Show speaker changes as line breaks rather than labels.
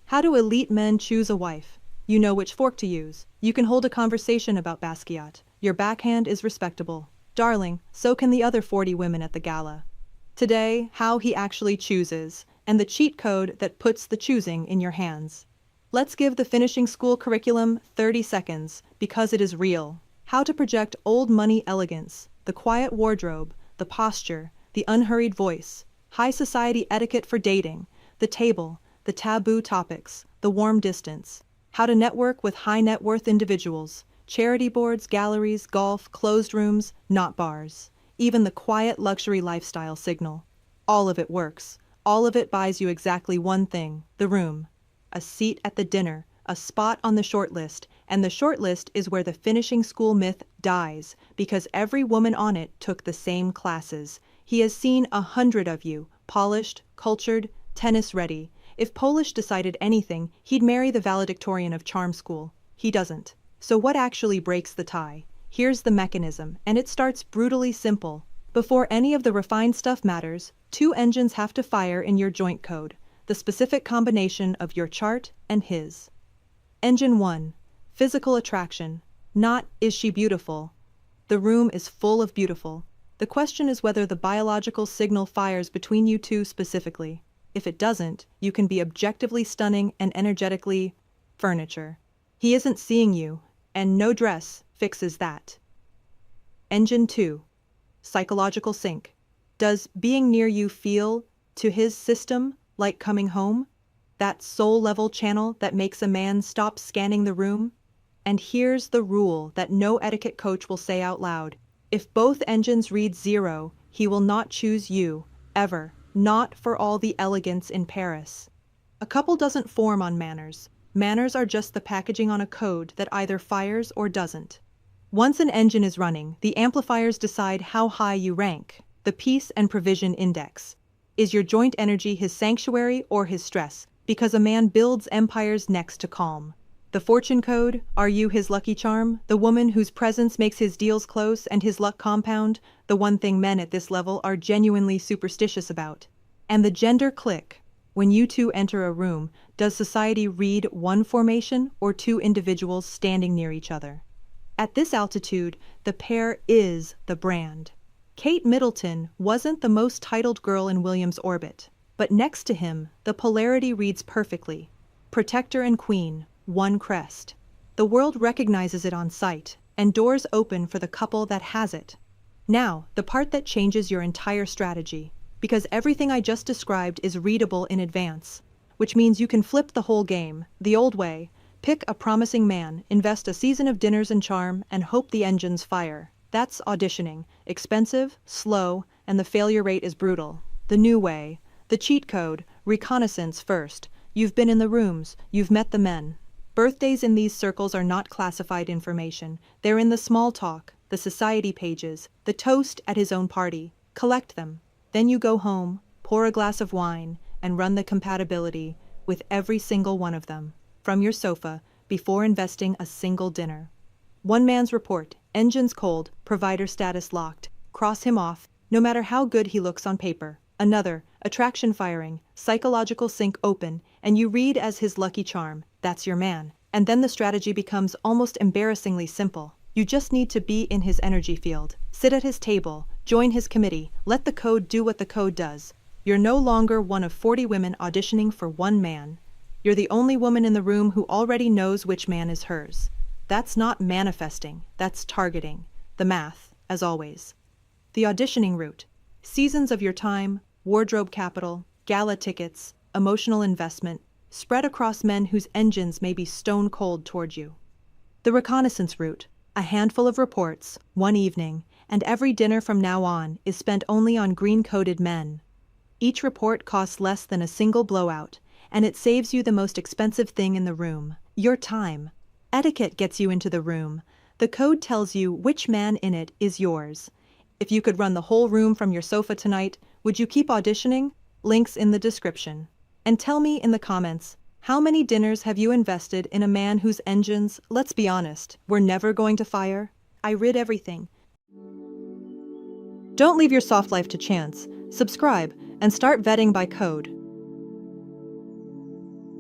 How do elite men choose a wife? You know which fork to use. You can hold a conversation about Basquiat. Your backhand is respectable. Darling, so can the other 40 women at the gala. Today, how he actually chooses, and the cheat code that puts the choosing in your hands. Let's give the finishing school curriculum 30 seconds, because it is real. How to project old money elegance, the quiet wardrobe, the posture, the unhurried voice, high society etiquette for dating, the table, the taboo topics, the warm distance. How to network with high net worth individuals, charity boards, galleries, golf, closed rooms, not bars. Even the quiet luxury lifestyle signal. All of it works. All of it buys you exactly one thing, the room. A seat at the dinner, a spot on the shortlist, and the shortlist is where the finishing school myth dies, because every woman on it took the same classes. He has seen 100 of you, polished, cultured, tennis-ready. If Polish decided anything, he'd marry the valedictorian of charm school. He doesn't. So what actually breaks the tie? Here's the mechanism, and it starts brutally simple. Before any of the refined stuff matters, 2 engines have to fire in your joint code, the specific combination of your chart and his. Engine 1. Physical attraction. Not, is she beautiful? The room is full of beautiful. The question is whether the biological signal fires between you two specifically. If it doesn't, you can be objectively stunning and energetically furniture. He isn't seeing you, and no dress fixes that. Engine 2. Psychological sync. Does being near you feel, to his system, like coming home? That soul-level channel that makes a man stop scanning the room? And here's the rule that no etiquette coach will say out loud. If both engines read 0, he will not choose you, ever. Not for all the elegance in Paris. A couple doesn't form on manners. Manners are just the packaging on a code that either fires or doesn't. Once an engine is running, the amplifiers decide how high you rank, the peace and provision index. Is your joint energy his sanctuary or his stress? Because a man builds empires next to calm. The fortune code, are you his lucky charm? The woman whose presence makes his deals close and his luck compound? The one thing men at this level are genuinely superstitious about. And the gender click. When you two enter a room, does society read one formation or 2 individuals standing near each other? At this altitude, the pair is the brand. Kate Middleton wasn't the most titled girl in William's orbit, but next to him, the polarity reads perfectly. Protector and queen, one crest. The world recognizes it on sight, and doors open for the couple that has it. Now, the part that changes your entire strategy, because everything I just described is readable in advance, which means you can flip the whole game, the old way. Pick a promising man, invest a season of dinners and charm, and hope the engines fire. That's auditioning. Expensive, slow, and the failure rate is brutal. The new way. The cheat code. Reconnaissance first. You've been in the rooms. You've met the men. Birthdays in these circles are not classified information. They're in the small talk, the society pages, the toast at his own party. Collect them. Then you go home, pour a glass of wine, and run the compatibility with every single one of them. From your sofa, before investing a single dinner. One man's report, engines cold, provider status locked, cross him off, no matter how good he looks on paper. Another, attraction firing, psychological sync open, and you read as his lucky charm, that's your man. And then the strategy becomes almost embarrassingly simple. You just need to be in his energy field, sit at his table, join his committee, let the code do what the code does. You're no longer one of 40 women auditioning for one man. You're the only woman in the room who already knows which man is hers. That's not manifesting, that's targeting. The math, as always. The auditioning route. Seasons of your time, wardrobe capital, gala tickets, emotional investment, spread across men whose engines may be stone cold toward you. The reconnaissance route. A handful of reports, one evening, and every dinner from now on is spent only on green-coated men. Each report costs less than a single blowout, and it saves you the most expensive thing in the room, your time. Etiquette gets you into the room. The code tells you which man in it is yours. If you could run the whole room from your sofa tonight, would you keep auditioning? Links in the description. And tell me in the comments, how many dinners have you invested in a man whose engines, let's be honest, were never going to fire? I read everything. Don't leave your soft life to chance. Subscribe and start vetting by code.